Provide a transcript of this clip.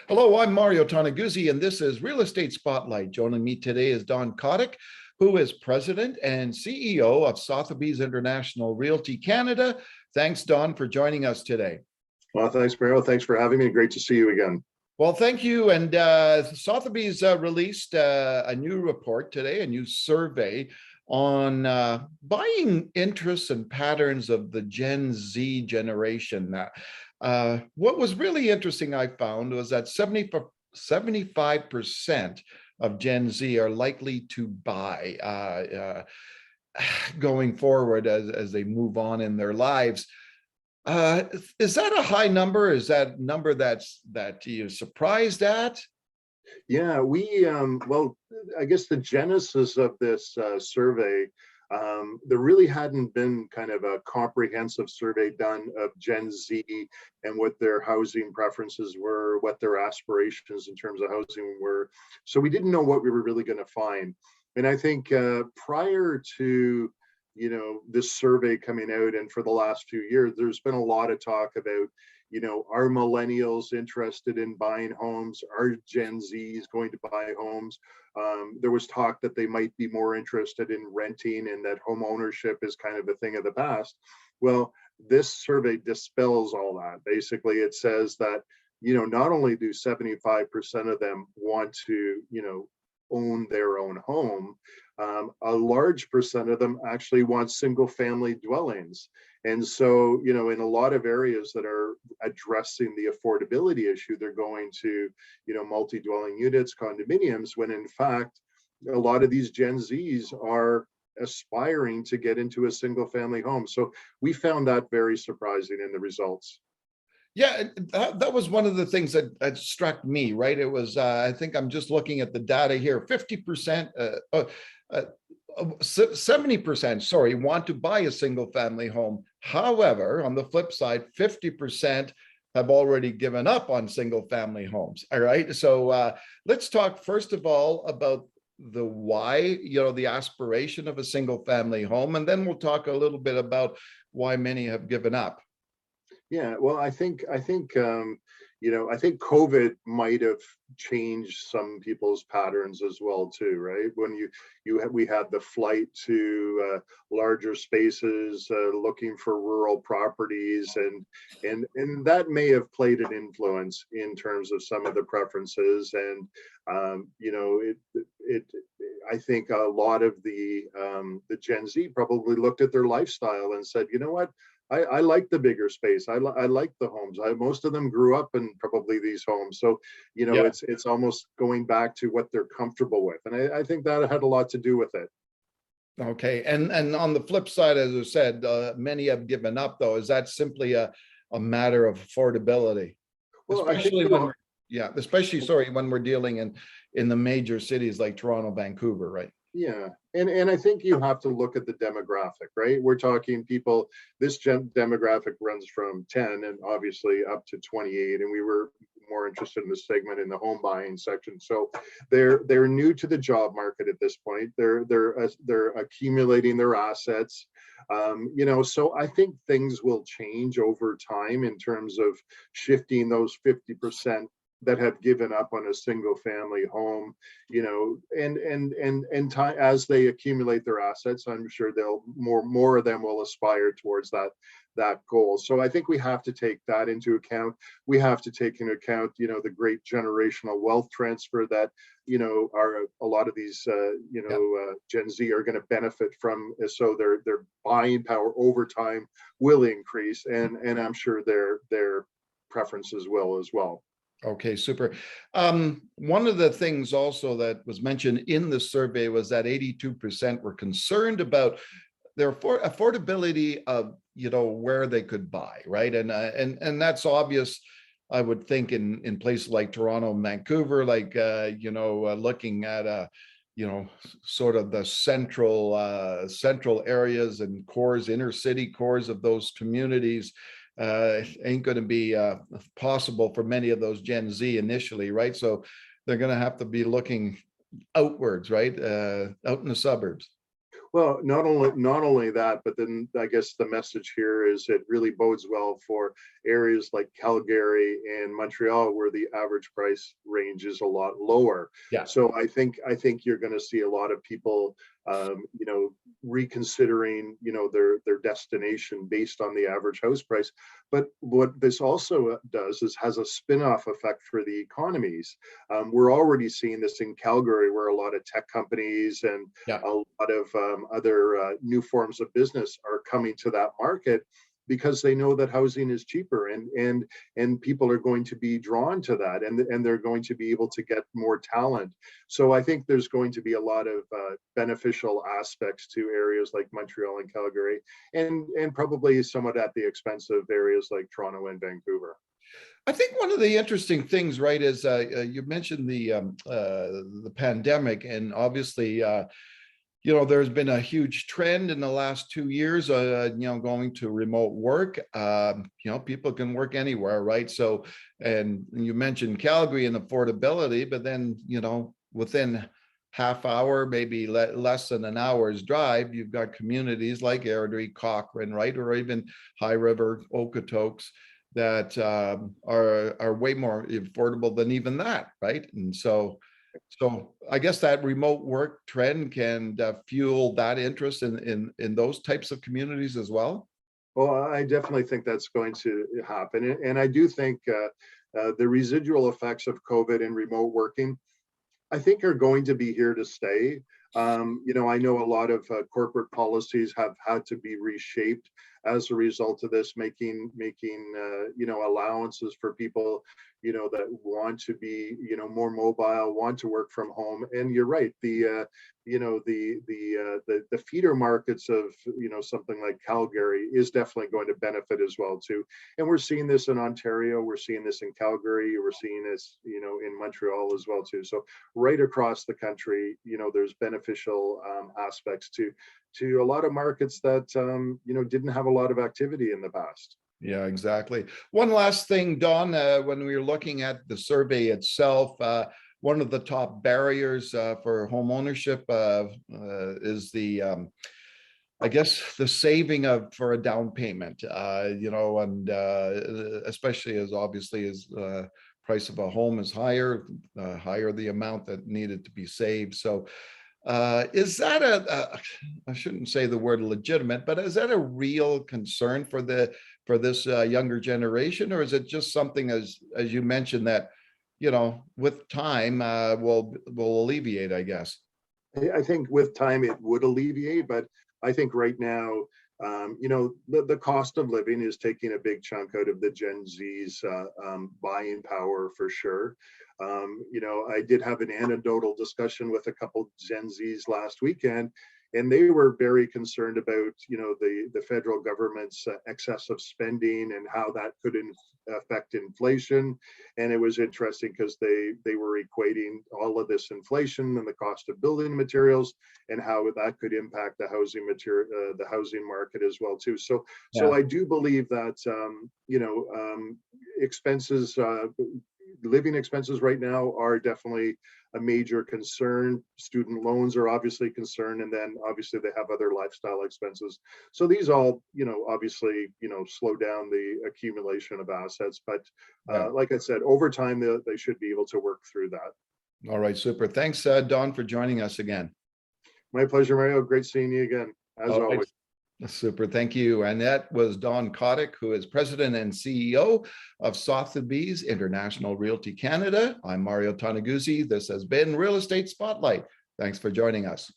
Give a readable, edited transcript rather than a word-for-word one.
Hello, I'm Mario Toneguzzi, and this is Real Estate Spotlight. Joining me today is Don Kottick, who is President and CEO of Sotheby's International Realty Canada. Thanks, Don, for joining us today. Well, thanks, Mario. Thanks for having me. Great to see you again. Well, thank you. And Sotheby's released a new report today, a new survey on buying interests and patterns of the Gen Z generation. What was really interesting, I found, was that 75% of Gen Z are likely to buy going forward as they move on in their lives. Is that a high number? Is that a number that you're surprised at? Yeah, well, I guess the genesis of this survey, there really hadn't been kind of a comprehensive survey done of Gen Z and what their housing preferences were, what their aspirations in terms of housing were. So we didn't know what we were really going to find. And I think prior to this survey coming out, and for the last few years, there's been a lot of talk about, are millennials interested in buying homes? Are Gen Zs going to buy homes? There was talk that they might be more interested in renting and that home ownership is kind of a thing of the past. Well, this survey dispels all that. Basically, it says that, not only do 75% of them want to, own their own home, a large percent of them actually want single family dwellings. And so, in a lot of areas that are addressing the affordability issue, they're going to, multi-dwelling units, condominiums, when in fact, a lot of these Gen Zs are aspiring to get into a single family home. So we found that very surprising in the results. Yeah, that was one of the things that struck me, right? It was, I think I'm just looking at the data here, 50%, 70%, sorry, want to buy a single family home. However, on the flip side, 50% have already given up on single family homes. All right. So let's talk first of all about the why, the aspiration of a single family home, and then we'll talk a little bit about why many have given up. Yeah, well, I think COVID might have changed some people's patterns as well too, right? When we had the flight to larger spaces, looking for rural properties, and that may have played an influence in terms of some of the preferences. And I think a lot of the Gen Z probably looked at their lifestyle and said, you know what? I like the bigger space. I like the homes. Most of them grew up in probably these homes. So, yeah. It's almost going back to what they're comfortable with. And I think that had a lot to do with it. Okay. And on the flip side, as I said, many have given up, though. Is that simply a matter of affordability? Well, especially when we're dealing in the major cities like Toronto, Vancouver, right? Yeah, and I think you have to look at the demographic, right? We're talking people, this demographic runs from 10 and obviously up to 28, and we were more interested in this segment in the home buying section. So they're new to the job market at this point. They're accumulating their assets. So I think things will change over time in terms of shifting those 50% that have given up on a single family home, and time as they accumulate their assets, I'm sure more of them will aspire towards that goal. So I think we have to take that into account. We have to take into account, the great generational wealth transfer that, are a lot of these, Gen Z are going to benefit from. So their buying power over time will increase, and I'm sure their preferences will as well. Okay, super. One of the things also that was mentioned in the survey was that 82% were concerned about their affordability of, where they could buy, right? And that's obvious, I would think, in places like Toronto and Vancouver, like, looking at, sort of the central areas and cores, inner city cores of those communities. Ain't going to be possible for many of those Gen Z initially, right? So they're going to have to be looking outwards, right? Out in the suburbs. Well, not only that, but then I guess the message here is it really bodes well for areas like Calgary and Montreal, where the average price range is a lot lower. Yeah. So I think you're going to see a lot of people, reconsidering, their destination based on the average house price. But what this also does is has a spin-off effect for the economies. We're already seeing this in Calgary, where a lot of tech companies and Yeah. a lot of other new forms of business are coming to that market because they know that housing is cheaper, and people are going to be drawn to that, and they're going to be able to get more talent. So I think there's going to be a lot of beneficial aspects to areas like Montreal and Calgary, and probably somewhat at the expense of areas like Toronto and Vancouver. I think one of the interesting things, right, is you mentioned the pandemic, and obviously, there's been a huge trend in the last 2 years, going to remote work. People can work anywhere, right? So, and you mentioned Calgary and affordability, but then, within half hour, maybe less than an hour's drive, you've got communities like Airdrie, Cochrane, right? Or even High River, Okotoks, that are way more affordable than even that, right? And so I guess that remote work trend can fuel that interest in those types of communities as well. Well, I definitely think that's going to happen. And I do think the residual effects of COVID and remote working, I think, are going to be here to stay. I know a lot of corporate policies have had to be reshaped as a result of this, making allowances for people, that want to be, more mobile, want to work from home. And you're right, the feeder markets of, something like Calgary is definitely going to benefit as well too. And we're seeing this in Ontario, we're seeing this in Calgary, we're seeing this, in Montreal as well too. So right across the country, there's beneficial aspects to a lot of markets that didn't have a lot of activity in the past. Yeah, exactly. One last thing, Don, when we were looking at the survey itself, one of the top barriers for home ownership is I guess the saving for a down payment, and especially as obviously as price of a home is higher, higher the amount that needed to be saved. So is that I shouldn't say the word legitimate, but is that a real concern for this younger generation, or is it just something, as you mentioned, that with time will alleviate, I guess? I think with time it would alleviate, but I think right now, the cost of living is taking a big chunk out of the Gen Z's buying power for sure. I did have an anecdotal discussion with a couple Gen Z's last weekend, and they were very concerned about, the federal government's excessive spending and how that could affect inflation. And it was interesting because they were equating all of this inflation and the cost of building materials and how that could impact the housing market as well too. So Yeah. I do believe that expenses, living expenses right now are definitely a major concern. Student loans are obviously a concern, and then obviously they have other lifestyle expenses. So these all, obviously, slow down the accumulation of assets. But Yeah. like I said, over time, they should be able to work through that. All right, super. Thanks, Don, for joining us again. My pleasure, Mario. Great seeing you again, as All right. always. Super, thank you. And that was Don Kottick, who is President and CEO of Sotheby's International Realty Canada. I'm Mario Toneguzzi. This has been Real Estate Spotlight. Thanks for joining us.